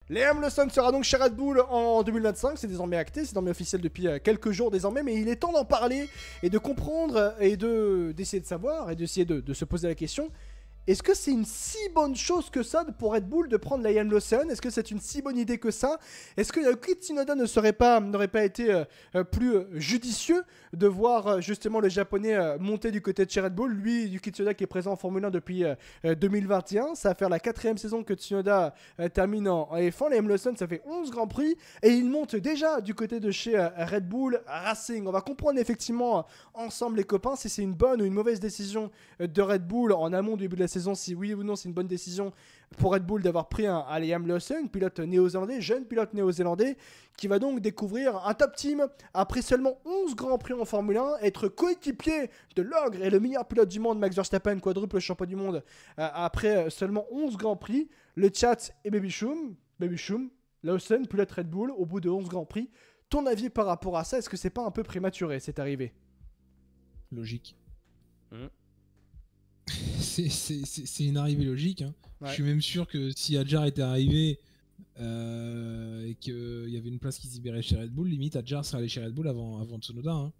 Liam Lawson sera donc chez Red Bull en 2025, c'est désormais acté, c'est désormais officiel depuis quelques jours désormais, mais il est temps d'en parler et de comprendre et d'essayer de savoir et d'essayer de se poser la question. Est-ce que c'est une si bonne chose que ça pour Red Bull de prendre Liam Lawson? Est-ce que c'est une si bonne idée que ça? Est-ce que Yuki Tsunoda n'aurait pas été plus judicieux de voir justement le japonais monter du côté de chez Red Bull? Lui, Yuki Tsunoda qui est présent en Formule 1 depuis 2021, ça va faire la 4e saison que Tsunoda termine en F1. Liam Lawson, ça fait 11 Grands Prix et il monte déjà du côté de chez Red Bull Racing. On va comprendre effectivement ensemble les copains si c'est une bonne ou une mauvaise décision de Red Bull en amont du début de la saison, si oui ou non c'est une bonne décision pour Red Bull d'avoir pris un Liam Lawson, pilote néo-zélandais, jeune pilote néo-zélandais, qui va donc découvrir un top team après seulement 11 Grands Prix en Formule 1, être coéquipier de l'ogre et le meilleur pilote du monde, Max Verstappen, quadruple champion du monde, après seulement 11 Grands Prix. Le chat et Baby Shoom, Lawson, pilote Red Bull, au bout de 11 Grands Prix. Ton avis par rapport à ça, est-ce que c'est pas un peu prématuré, cette arrivée? Logique. C'est une arrivée logique. Hein. Ouais. Je suis même sûr que si Hadjar était arrivé et qu'il y avait une place qui se libérait chez Red Bull, limite Hadjar serait allé chez Red Bull avant Tsunoda. Hein.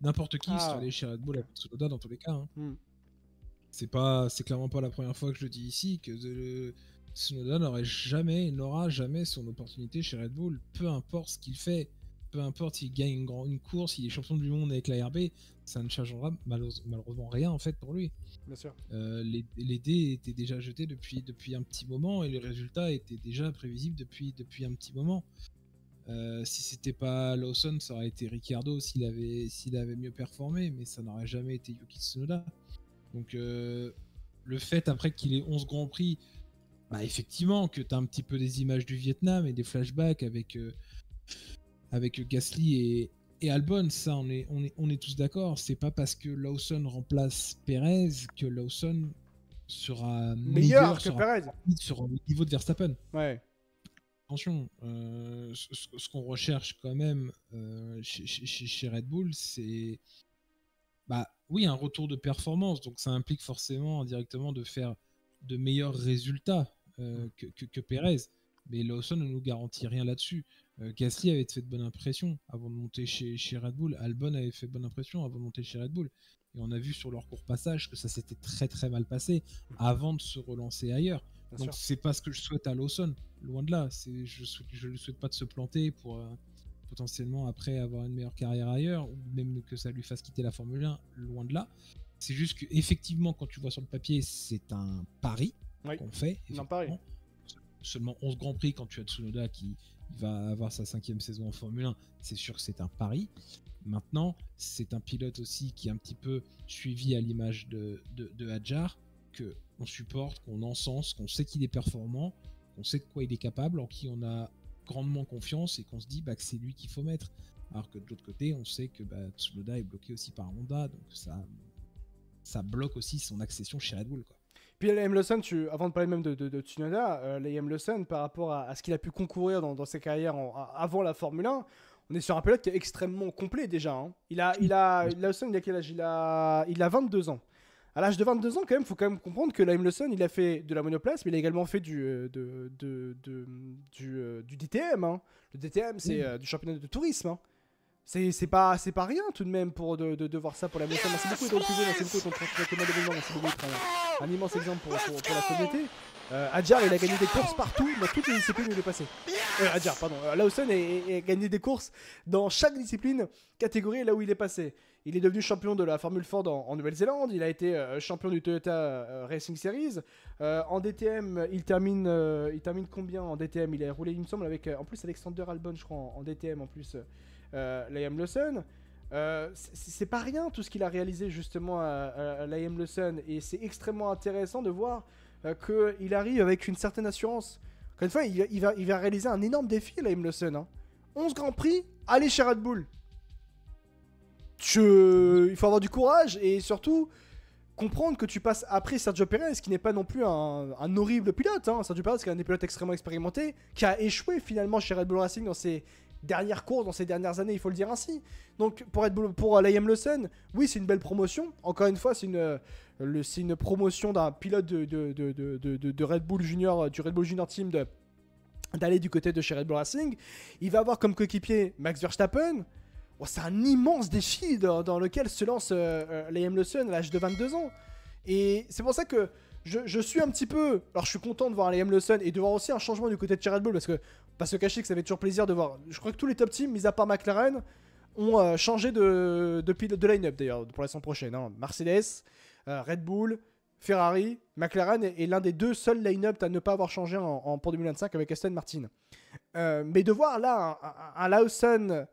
N'importe qui serait allé chez Red Bull avant Tsunoda dans tous les cas. Hein. C'est clairement pas la première fois que je le dis ici que Tsunoda n'aura jamais son opportunité chez Red Bull, peu importe ce qu'il fait. Peu importe s'il gagne une course, s'il est champion du monde avec la RB, ça ne changera malheureusement rien en fait pour lui. Bien sûr. Les dés étaient déjà jetés depuis un petit moment et les résultats étaient déjà prévisibles depuis un petit moment. Si c'était pas Lawson, ça aurait été Ricciardo s'il avait mieux performé, mais ça n'aurait jamais été Yuki Tsunoda. Donc le fait après qu'il ait 11 Grands Prix, bah effectivement que tu as un petit peu des images du Vietnam et des flashbacks avec Gasly et Albon, ça on est tous d'accord. C'est pas parce que Lawson remplace Perez que Lawson sera meilleur que Perez sur le niveau de Verstappen. Ouais. Attention, ce qu'on recherche quand même chez Red Bull, c'est oui, un retour de performance. Donc ça implique forcément indirectement de faire de meilleurs résultats que Perez. Mais Lawson ne nous garantit rien là-dessus. Gasly avait fait de bonne impression avant de monter chez Red Bull. Albon avait fait de bonne impression avant de monter chez Red Bull. Et on a vu sur leur court passage que ça s'était très très mal passé avant de se relancer ailleurs. Bien Donc c'est pas ce que je souhaite à Lawson. Loin de là. Je ne souhaite pas de se planter pour potentiellement après avoir une meilleure carrière ailleurs, ou même que ça lui fasse quitter la Formule 1. Loin de là. C'est juste qu'effectivement, quand tu vois sur le papier, c'est un pari qu'on fait. Un pari. Seulement 11 Grands Prix quand tu as Tsunoda qui va avoir sa 5e saison en Formule 1, c'est sûr que c'est un pari. Maintenant, c'est un pilote aussi qui est un petit peu suivi à l'image de Hadjar, qu'on supporte, qu'on encense, qu'on sait qu'il est performant, qu'on sait de quoi il est capable, en qui on a grandement confiance et qu'on se dit que c'est lui qu'il faut mettre. Alors que de l'autre côté, on sait que Tsunoda est bloqué aussi par Honda, donc ça bloque aussi son accession chez Red Bull, quoi. Puis Liam Lawson, avant de parler même de Tsunoda, Liam Lawson, par rapport à ce qu'il a pu concourir dans sa carrière avant la Formule 1, on est sur un pilote qui est extrêmement complet déjà. Hein. Lawson, il a quel âge? Il a 22 ans. À l'âge de 22 ans, il faut quand même comprendre que Liam Lawson, il a fait de la monoplace, mais il a également fait du DTM. Hein. Le DTM, c'est du championnat de tourisme. Hein. C'est pas rien tout de même de voir ça pour la Lawson. Merci beaucoup d'être là, merci beaucoup de merci beaucoup. Un immense exemple pour la communauté. Hadjar, il a gagné des courses partout, dans toutes les disciplines où il est passé. Hadjar, pardon. Lawson a gagné des courses dans chaque discipline, catégorie là où il est passé. Il est devenu champion de la Formule Ford en Nouvelle-Zélande. Il a été champion du Toyota Racing Series. En DTM, il termine combien en DTM? Il a roulé, il me semble, en plus Alexander Albon, je crois, en DTM en plus. Liam Lawson. C'est pas rien tout ce qu'il a réalisé justement à Liam Lawson, et c'est extrêmement intéressant de voir qu'il arrive avec une certaine assurance. Encore une fois, il va réaliser un énorme défi, Liam Lawson. Hein. 11 Grands Prix, aller chez Red Bull. Il faut avoir du courage et surtout comprendre que tu passes après Sergio Perez, qui n'est pas non plus un horrible pilote. Hein. Sergio Perez, qui est un des pilotes extrêmement expérimentés, qui a échoué finalement chez Red Bull Racing dans ses dernières courses, dans ces dernières années, il faut le dire ainsi. Donc pour Liam Lawson, oui, c'est une belle promotion. Encore une fois, c'est une promotion d'un pilote de Red Bull Junior, du Red Bull Junior Team d'aller du côté de chez Red Bull Racing. Il va avoir comme coéquipier Max Verstappen. Oh, c'est un immense défi dans lequel se lance Liam Lawson à l'âge de 22 ans. Et c'est pour ça que je suis un petit peu... Alors je suis content de voir Liam Lawson et de voir aussi un changement du côté de chez Red Bull, parce que pas se cacher que ça fait toujours plaisir de voir. Je crois que tous les top teams, mis à part McLaren, ont changé de line-up d'ailleurs pour la saison prochaine. Hein. Mercedes, Red Bull, Ferrari, McLaren est l'un des 2 seuls line-up à ne pas avoir changé pour 2025 avec Aston Martin. Mais de voir là un Lawson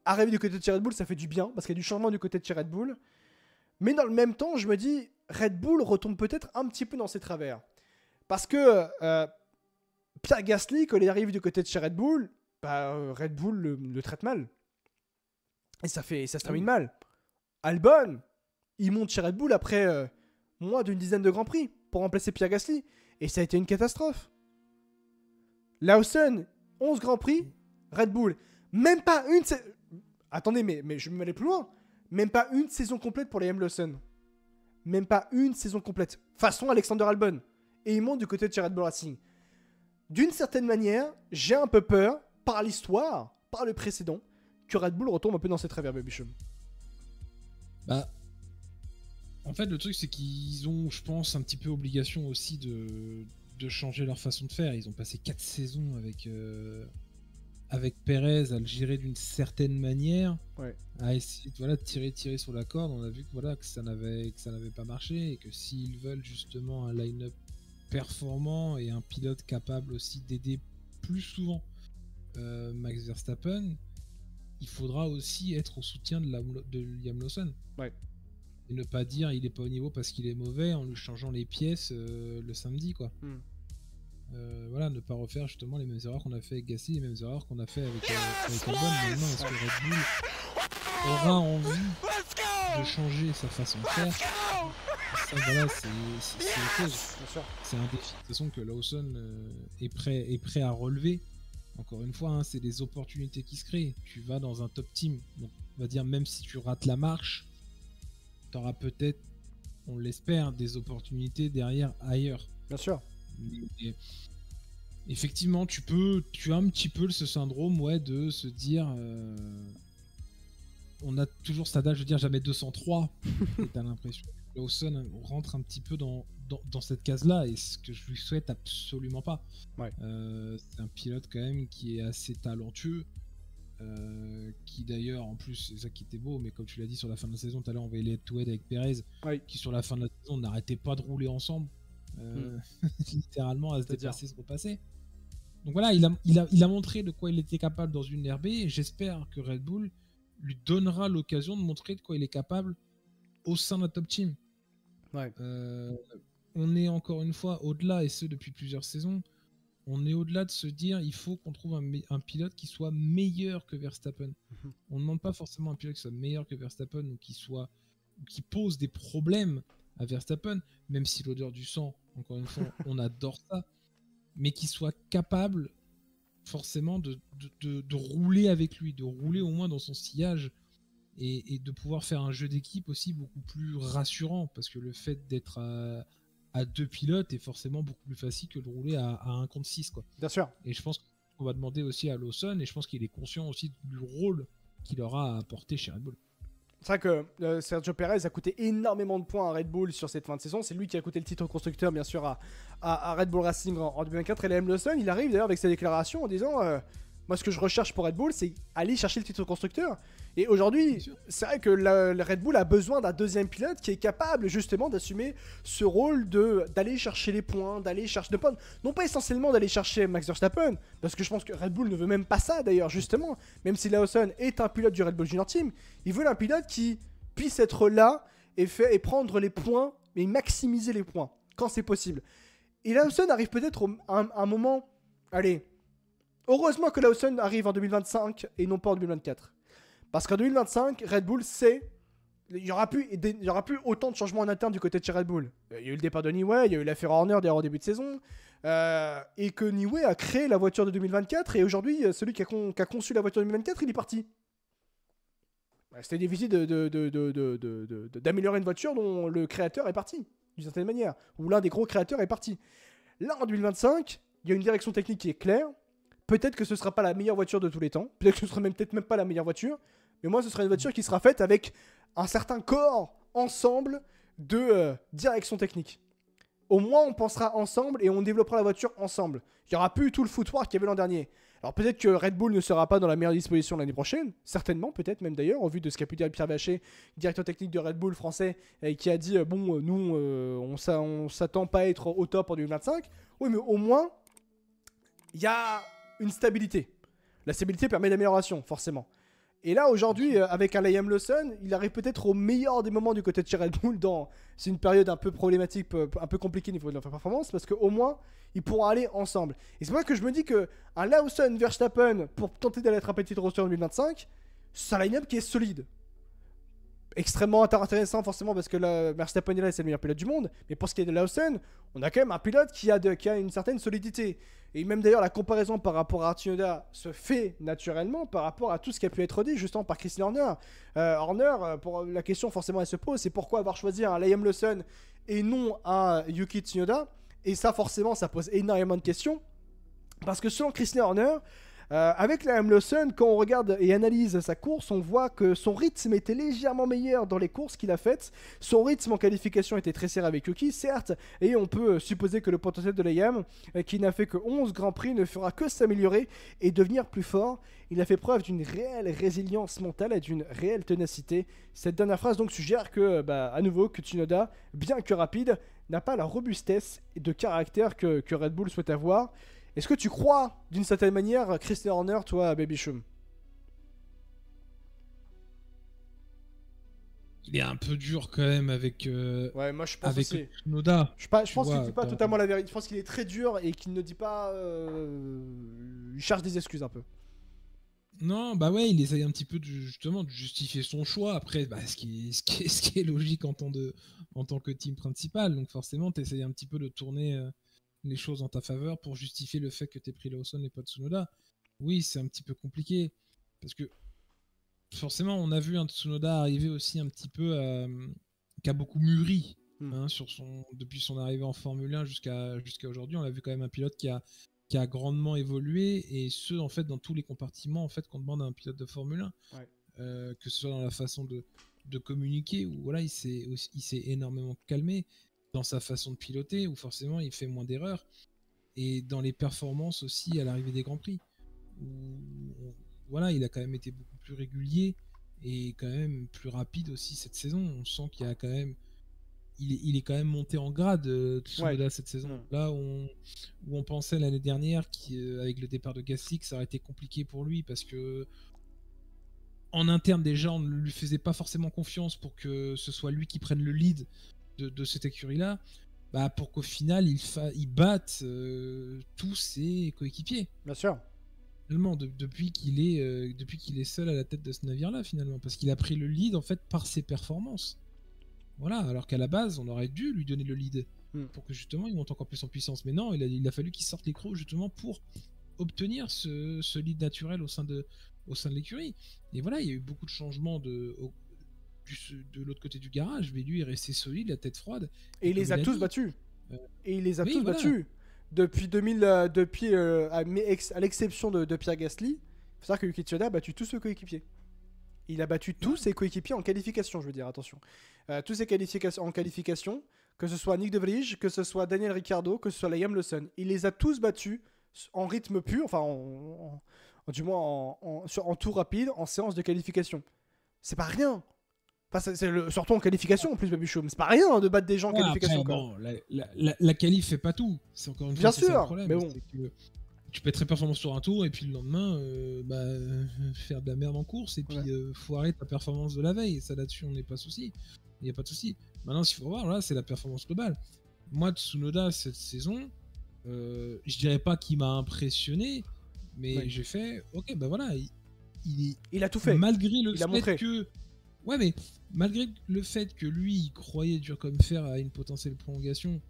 arriver du côté de chez Red Bull, ça fait du bien, parce qu'il y a du changement du côté de chez Red Bull. Mais dans le même temps, je me dis, Red Bull retombe peut-être un petit peu dans ses travers. Parce que Pierre Gasly, quand il arrive du côté de chez Red Bull, Red Bull le traite mal. Et ça se termine mal. Albon, il monte chez Red Bull après moins d'une dizaine de Grands Prix pour remplacer Pierre Gasly. Et ça a été une catastrophe. Lawson, 11 Grands Prix, Red Bull. Même pas une... Attendez, mais je vais m'aller plus loin. Même pas une saison complète pour Liam Lawson. Même pas une saison complète. Façon Alexander Albon. Et il monte du côté de chez Red Bull Racing. D'une certaine manière, j'ai un peu peur, par l'histoire, par le précédent, que Red Bull retombe un peu dans ses travers, Babychum. Bah, en fait, le truc, c'est qu'ils ont, je pense, un petit peu obligation aussi de changer leur façon de faire. Ils ont passé 4 saisons avec Perez à le gérer d'une certaine manière, ouais. À essayer de tirer sur la corde. On a vu que ça n'avait pas marché, et que s'ils veulent justement un line-up performant et un pilote capable aussi d'aider plus souvent Max Verstappen, il faudra aussi être au soutien de Liam Lawson. Ouais. Et ne pas dire il est pas au niveau parce qu'il est mauvais en lui changeant les pièces le samedi, quoi. Ne pas refaire justement les mêmes erreurs qu'on a fait avec Gasly, les mêmes erreurs qu'on a fait avec Albon. Maintenant, est-ce que Red Bull aura envie de changer sa façon de faire? Ça, c'est autre chose. C'est un défi de toute façon que Lawson est prêt à relever. Encore une fois, c'est des opportunités qui se créent. Tu vas dans un top team, donc on va dire même si tu rates la marche, tu auras peut-être, on l'espère, des opportunités derrière ailleurs. Bien sûr. Mais effectivement, tu as un petit peu ce syndrome, de se dire, on a toujours cet adage de dire jamais 203. Et t'as l'impression que Lawson rentre un petit peu dans cette case-là, et ce que je lui souhaite absolument pas. Ouais. C'est un pilote quand même qui est assez talentueux, qui d'ailleurs, en plus, c'est ça qui était beau, mais comme tu l'as dit sur la fin de la saison, tout à l'heure on voyait les head-to-head avec Perez, qui sur la fin de la saison n'arrêtaient pas de rouler ensemble. Littéralement à se dépasser, se repasser. Donc voilà, il a montré de quoi il était capable dans une RB, et j'espère que Red Bull lui donnera l'occasion de montrer de quoi il est capable au sein d'un top team. Ouais. On est encore une fois au-delà, et ce depuis plusieurs saisons, on est au-delà de se dire il faut qu'on trouve un pilote qui soit meilleur que Verstappen. On ne demande pas forcément un pilote qui soit meilleur que Verstappen ou qui pose des problèmes à Verstappen, même si l'odeur du sang, encore une fois, on adore ça, mais qui soit capable forcément de rouler avec lui, de rouler au moins dans son sillage, et de pouvoir faire un jeu d'équipe aussi beaucoup plus rassurant, parce que le fait d'être à 2 pilotes est forcément beaucoup plus facile que de rouler à 1 contre 6, quoi. Bien sûr. Et je pense qu'on va demander aussi à Lawson, et je pense qu'il est conscient aussi du rôle qu'il aura à apporter chez Red Bull. C'est vrai que Sergio Perez a coûté énormément de points à Red Bull sur cette fin de saison. C'est lui qui a coûté le titre constructeur, bien sûr, à Red Bull Racing en 2024. Et Liam Lawson, il arrive d'ailleurs avec sa déclaration en disant moi, ce que je recherche pour Red Bull, c'est aller chercher le titre constructeur. Et aujourd'hui, c'est vrai que le Red Bull a besoin d'un deuxième pilote qui est capable justement d'assumer ce rôle d'aller chercher les points, d'aller chercher, non pas essentiellement d'aller chercher Max Verstappen, parce que je pense que Red Bull ne veut même pas ça d'ailleurs, justement. Même si Lawson est un pilote du Red Bull Junior Team, il veut un pilote qui puisse être là et prendre les points, mais maximiser les points quand c'est possible. Et Lawson arrive peut-être à un moment. Allez. Heureusement que Lawson arrive en 2025 et non pas en 2024. Parce qu'en 2025, Red Bull sait... Il n'y aura plus autant de changements en interne du côté de chez Red Bull. Il y a eu le départ de Newey, il y a eu l'affaire Horner d'ailleurs au début de saison. Et que Newey a créé la voiture de 2024. Et aujourd'hui, celui qui a conçu la voiture de 2024, il est parti. C'était difficile d'améliorer une voiture dont le créateur est parti, d'une certaine manière. Ou l'un des gros créateurs est parti. Là, en 2025, il y a une direction technique qui est claire. peut-être que ce sera pas la meilleure voiture de tous les temps, peut-être que ce sera peut-être même pas la meilleure voiture, mais moi ce sera une voiture qui sera faite avec un certain corps ensemble de direction technique. Au moins on pensera ensemble et on développera la voiture ensemble. Il n'y aura plus tout le footwork qu'il y avait l'an dernier. Alors peut-être que Red Bull ne sera pas dans la meilleure disposition l'année prochaine, certainement, peut-être même d'ailleurs, au vu de ce qu'a pu dire Pierre Vacher, directeur technique de Red Bull français, qui a dit bon, nous, on s'attend pas à être au top en 2025. Oui, mais au moins, il y a une stabilité. La stabilité permet l'amélioration, forcément. Et là, aujourd'hui, avec un Liam Lawson, il arrive peut-être au meilleur des moments du côté de chez Red Bull. C'est une période un peu problématique, un peu compliquée au niveau de la performance, parce qu'au moins, ils pourront aller ensemble. Et c'est pour ça que je me dis qu'un Lawson-Verstappen, pour tenter d'aller attraper le titre roster en 2025, c'est un line-up qui est solide. Extrêmement intéressant forcément parce que Verstappen est là, c'est le meilleur pilote du monde, mais pour ce qui est de Lawson, on a quand même un pilote qui a une certaine solidité. Et même d'ailleurs la comparaison par rapport à Tsunoda se fait naturellement par rapport à tout ce qui a pu être dit justement par Christian Horner. Pour la question forcément elle se pose, c'est pourquoi avoir choisi un Liam Lawson et non un Yuki Tsunoda. Et ça forcément ça pose énormément de questions parce que selon Christian Horner, avec Liam Lawson, quand on regarde et analyse sa course, on voit que son rythme était légèrement meilleur dans les courses qu'il a faites. Son rythme en qualification était très serré avec Yuki, certes, et on peut supposer que le potentiel de Liam, qui n'a fait que 11 Grands Prix, ne fera que s'améliorer et devenir plus fort. Il a fait preuve d'une réelle résilience mentale et d'une réelle ténacité. Cette dernière phrase donc suggère que, à nouveau, que Tsunoda, bien que rapide, n'a pas la robustesse de caractère que Red Bull souhaite avoir. Est-ce que tu crois, d'une certaine manière, Christian Horner, toi, Baby Shum? Il est un peu dur quand même avec Ouais, moi je pense avec aussi. Tsunoda. Je pense qu'il ne dit pas totalement la vérité. Je pense qu'il est très dur et qu'il ne dit pas. Il cherche des excuses un peu. Non, bah ouais, il essaye un petit peu justement de justifier son choix. Après, ce qui est logique en tant que team principal. Donc forcément, tu essayes un petit peu de tourner les choses en ta faveur pour justifier le fait que tu aies pris Lawson et pas Tsunoda. Oui, c'est un petit peu compliqué. Parce que forcément, on a vu un Tsunoda arriver aussi un petit peu qui a beaucoup mûri depuis son arrivée en Formule 1 jusqu'à aujourd'hui. On a vu quand même un pilote qui a grandement évolué, et ce en fait dans tous les compartiments en fait qu'on demande à un pilote de Formule 1. Ouais. Que ce soit dans la façon de communiquer, où voilà, il s'est énormément calmé, dans sa façon de piloter, où forcément il fait moins d'erreurs, et dans les performances aussi à l'arrivée des Grands Prix, où voilà, il a quand même été beaucoup plus régulier et quand même plus rapide aussi cette saison. On sent qu'il y a quand même il est quand même monté en grade, Tsunoda, cette saison. Là où on pensait l'année dernière avec le départ de Gasly que ça aurait été compliqué pour lui, parce que en interne déjà on ne lui faisait pas forcément confiance pour que ce soit lui qui prenne le lead de cette écurie là, pour qu'au final il batte tous ses coéquipiers. Bien sûr. Finalement, depuis qu'il est seul à la tête de ce navire là, finalement, parce qu'il a pris le lead en fait par ses performances. Voilà, alors qu'à la base on aurait dû lui donner le lead pour que justement il monte encore plus en puissance. Mais non, il a fallu qu'il sorte les crocs justement pour obtenir ce lead naturel au sein de l'écurie. Et voilà, il y a eu beaucoup de changements de l'autre côté du garage, mais lui est resté solide, la tête froide. Et il les a tous battus. Depuis 2000, à l'exception de Pierre Gasly. Il faut savoir que Yuki Tsunoda a battu tous ses coéquipiers. Il a battu tous ses coéquipiers en qualification, je veux dire, attention. Tous ses qualifications en qualification, que ce soit Nick De Vries, que ce soit Daniel Ricciardo, que ce soit Liam Lawson. Il les a tous battus en rythme pur, enfin du moins en tour rapide, en séance de qualification. C'est pas rien. Enfin, surtout en qualification en plus, Baby Show. C'est pas rien de battre des gens en qualification. Après, bon, la qualif fait pas tout. C'est encore une fois ça le problème. Mais bon. C'est que tu peux être très performant sur un tour et puis le lendemain faire de la merde en course et puis foirer ta performance de la veille. Ça, là-dessus, on n'est pas souci. Il n'y a pas de souci. Maintenant, ce qu'il faut voir, là, c'est la performance globale. Moi, Tsunoda, cette saison, je dirais pas qu'il m'a impressionné, mais j'ai fait, ok, voilà, il a tout fait. Malgré le fait que... Ouais, mais malgré le fait que lui, il croyait dur comme fer à une potentielle prolongation,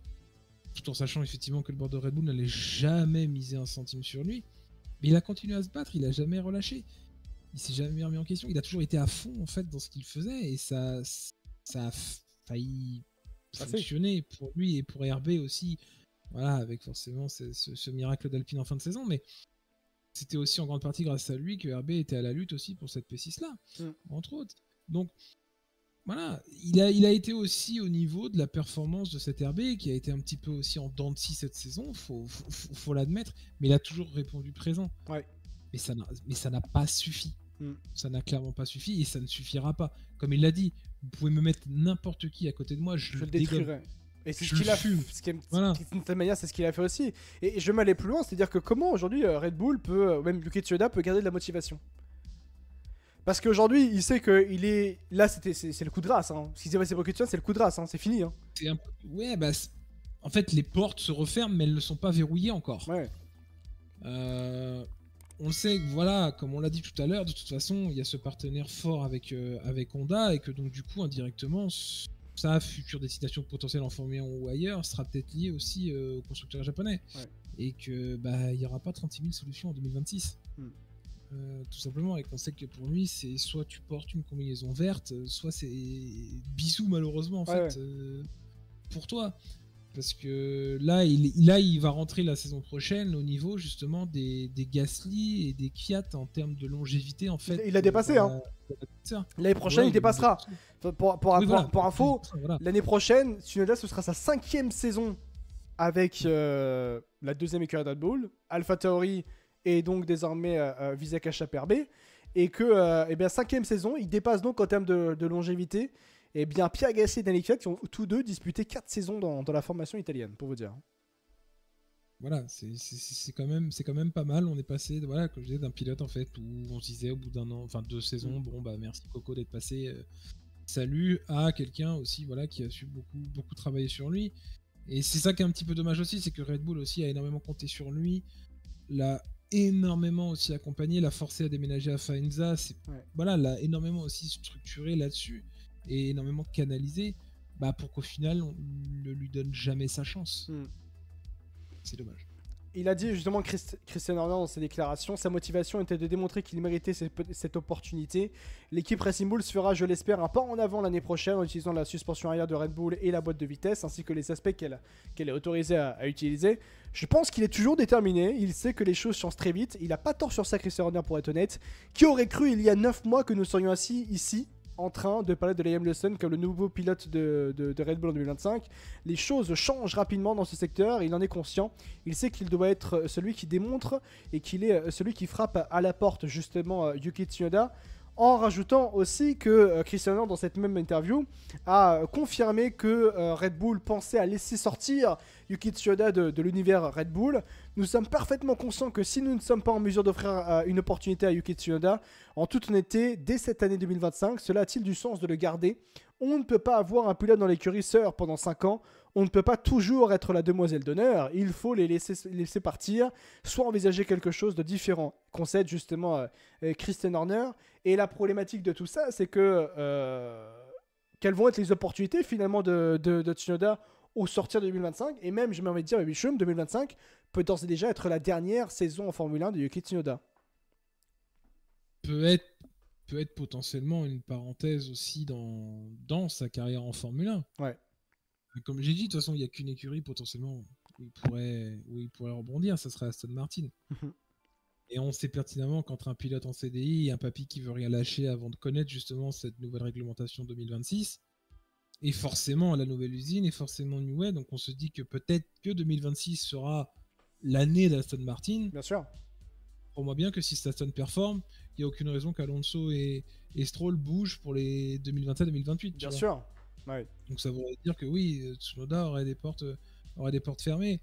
tout en sachant effectivement que le board de Red Bull n'allait jamais miser un centime sur lui, mais il a continué à se battre, il a jamais relâché, il s'est jamais remis en question, il a toujours été à fond en fait dans ce qu'il faisait, et ça a failli fonctionner pour lui et pour RB aussi, voilà, avec forcément ce miracle d'Alpine en fin de saison. Mais c'était aussi en grande partie grâce à lui que RB était à la lutte aussi pour cette P6-là, entre autres. Donc, voilà, il a été aussi au niveau de la performance de cette RB, qui a été un petit peu aussi en dents de scie cette saison, faut l'admettre, mais il a toujours répondu présent. Ouais. Mais ça n'a pas suffi. Ça n'a clairement pas suffi et ça ne suffira pas. Comme il l'a dit, vous pouvez me mettre n'importe qui à côté de moi, je le détruirai. Et c'est ce qu'il a fait. D'une certaine manière, c'est ce qu'il a fait aussi. Et je vais m'aller plus loin, c'est-à-dire que comment aujourd'hui Red Bull peut, même Yuki Tsunoda peut garder de la motivation. Parce qu'aujourd'hui, il sait qu'il est. Là, c'est le coup de grâce. Hein. Ce qui s'est passé pour Yuki Tsunoda, c'est le coup de grâce. Hein. C'est fini. Hein. Ouais, bah. En fait, les portes se referment, mais elles ne sont pas verrouillées encore. Ouais. On le sait, voilà, comme on l'a dit tout à l'heure, de toute façon, il y a ce partenaire fort avec Honda, et que donc, du coup, indirectement, sa future destination potentielle en Formule 1 ou ailleurs sera peut-être liée aussi aux constructeurs japonais. Ouais. Et que il n'y aura pas 36 000 solutions en 2026. Tout simplement, et qu'on sait que pour lui, c'est soit tu portes une combinaison verte, soit c'est bisous malheureusement en fait pour toi. Parce que là, il va rentrer la saison prochaine au niveau justement des Gasly et des Kvyat en termes de longévité en fait. Il a dépassé, hein. L'année prochaine, il dépassera. Pour info, l'année prochaine, Tsunoda, ce sera sa 5e saison avec la 2e écurie Red Bull, AlphaTauri et donc désormais Visa Cash-App RB, et que 5e saison, il dépasse donc en termes de longévité. Et bien Pierre Gasly et Daniel Kvyat qui ont tous deux disputé 4 saisons dans la formation italienne, pour vous dire. Voilà, c'est quand même pas mal. On est passé, voilà, comme je disais, d'un pilote en fait où on se disait au bout d'un an, enfin 2 saisons, bon bah merci Coco d'être passé, salut, à quelqu'un aussi, voilà, qui a su beaucoup travailler sur lui. Et c'est ça qui est un petit peu dommage aussi, c'est que Red Bull aussi a énormément compté sur lui, l'a énormément aussi accompagné, l'a forcé à déménager à Faenza, voilà, l'a énormément aussi structuré là-dessus et énormément canalisé, pour qu'au final on ne lui donne jamais sa chance. C'est dommage. Il a dit justement, Christian Horner, dans ses déclarations, sa motivation était de démontrer qu'il méritait cette opportunité. L'équipe Racing Bull fera, je l'espère, un pas en avant l'année prochaine en utilisant la suspension arrière de Red Bull et la boîte de vitesse, ainsi que les aspects qu'elle est autorisée à utiliser. Je pense qu'il est toujours déterminé, il sait que les choses changent très vite, il n'a pas tort sur ça, Christian Horner, pour être honnête. Qui aurait cru il y a 9 mois que nous serions assis ici en train de parler de Liam Lawson comme le nouveau pilote de Red Bull en 2025. Les choses changent rapidement dans ce secteur, il en est conscient. Il sait qu'il doit être celui qui démontre et qu'il est celui qui frappe à la porte justement Yuki Tsunoda, en rajoutant aussi que Christian Horner, dans cette même interview, a confirmé que Red Bull pensait à laisser sortir Yuki Tsunoda de l'univers Red Bull. Nous sommes parfaitement conscients que si nous ne sommes pas en mesure d'offrir une opportunité à Yuki Tsunoda, en toute honnêteté, dès cette année 2025, cela a-t-il du sens de le garder ? On ne peut pas avoir un pilote dans l'écurie sœur pendant 5 ans. On ne peut pas toujours être la demoiselle d'honneur. Il faut les laisser partir, soit envisager quelque chose de différent. Concède justement Christian Horner. Et la problématique de tout ça, c'est que quelles vont être les opportunités finalement de Tsunoda au sortir de 2025. Et même, j'ai envie de dire, Bichum, 2025 peut d'ores et déjà être la dernière saison en Formule 1 de Yuki Tsunoda. Peut être potentiellement une parenthèse aussi dans sa carrière en Formule 1. Ouais. Comme j'ai dit, de toute façon, il n'y a qu'une écurie potentiellement où il pourrait rebondir, ça serait Aston Martin. Et on sait pertinemment qu'entre un pilote en CDI et un papy qui veut rien lâcher avant de connaître justement cette nouvelle réglementation 2026, et forcément la nouvelle usine, et forcément New Way, donc on se dit que peut-être que 2026 sera l'année d'Aston Martin. Bien sûr. Crois-moi bien que si Aston performe, il n'y a aucune raison qu'Alonso et Stroll bougent pour les 2027-2028. Bien sûr. Ouais. Donc ça voudrait dire que oui, Tsunoda aurait des portes fermées.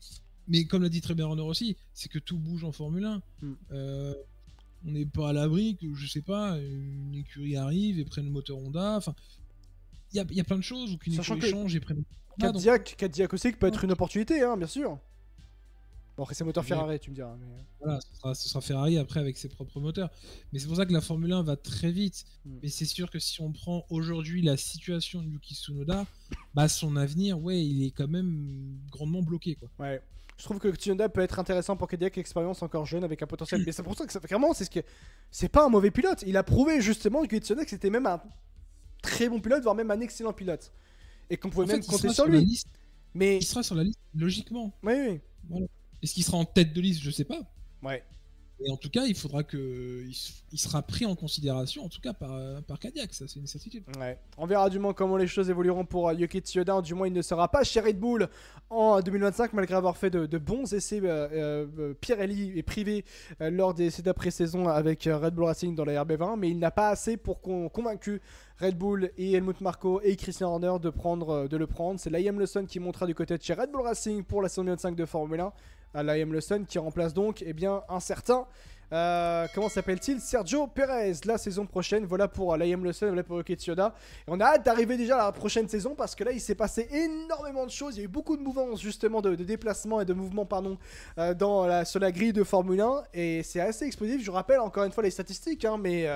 Mais comme l'a dit très bien Horner aussi, c'est que tout bouge en Formule 1. On n'est pas à l'abri que, je sais pas, une écurie arrive et prenne le moteur Honda. Enfin, il y a plein de choses où qu'une écurie change et prenne le Honda. Cadillac aussi peut être une opportunité, hein, bien sûr. Bon, après c'est moteur Ferrari, tu me diras. Mais... Voilà, ce sera Ferrari après avec ses propres moteurs. Mais c'est pour ça que la Formule 1 va très vite. Mais c'est sûr que si on prend aujourd'hui la situation de Yuki Tsunoda, son avenir, il est quand même grandement bloqué, quoi. Ouais. Je trouve que Tsunoda peut être intéressant pour Cadillac, expérience encore jeune avec un potentiel. Mais c'est pour ça que clairement, c'est pas un mauvais pilote. Il a prouvé justement que Tsunoda que c'était même un très bon pilote, voire même un excellent pilote. Et qu'on pouvait même compter sur lui. Mais il sera sur la liste, logiquement. Oui. Voilà. Est-ce qu'il sera en tête de liste? Je sais pas. Ouais. Et en tout cas, il faudra il sera pris en considération, en tout cas par Cadillac, ça c'est une certitude. Ouais. On verra du moins comment les choses évolueront pour Yuki Tsunoda. Du moins, il ne sera pas chez Red Bull en 2025, malgré avoir fait de bons essais Pirelli et privés lors des d'après-saison avec Red Bull Racing dans la RB20. Mais il n'a pas assez pour convaincu Red Bull et Helmut Marko et Christian Horner de le prendre. C'est Liam Lawson qui montera du côté de chez Red Bull Racing pour la saison 2025 de Formule 1. Liam Lawson qui remplace donc un certain comment s'appelle-t-il, Sergio Perez la saison prochaine. Voilà pour Liam Lawson, voilà pour Yuki Tsunoda. Et on a hâte d'arriver déjà à la prochaine saison parce que là il s'est passé énormément de choses. Il y a eu beaucoup de mouvements justement de déplacements et de mouvements sur la grille de Formule 1 et c'est assez explosif. Je rappelle encore une fois les statistiques mais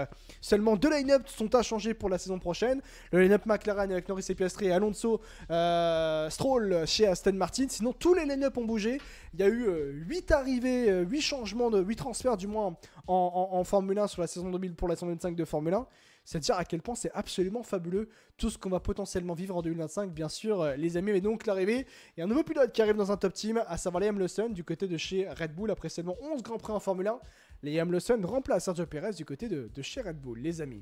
seulement 2 line-up sont à changer pour la saison prochaine. Le line-up McLaren avec Norris et Piastri et Alonso, Stroll chez Aston Martin. Sinon tous les line-up ont bougé. Il y a eu 8 arrivées, 8 changements, 8 transferts du moins en Formule 1 sur la saison 2000 pour la saison 25 de Formule 1. C'est à dire à quel point c'est absolument fabuleux tout ce qu'on va potentiellement vivre en 2025, bien sûr, les amis. Mais donc l'arrivée, il y a un nouveau pilote qui arrive dans un top team, à savoir Liam Lawson du côté de chez Red Bull après seulement 11 Grands Prix en Formule 1. Liam Lawson remplace Sergio Perez du côté de chez Red Bull, les amis.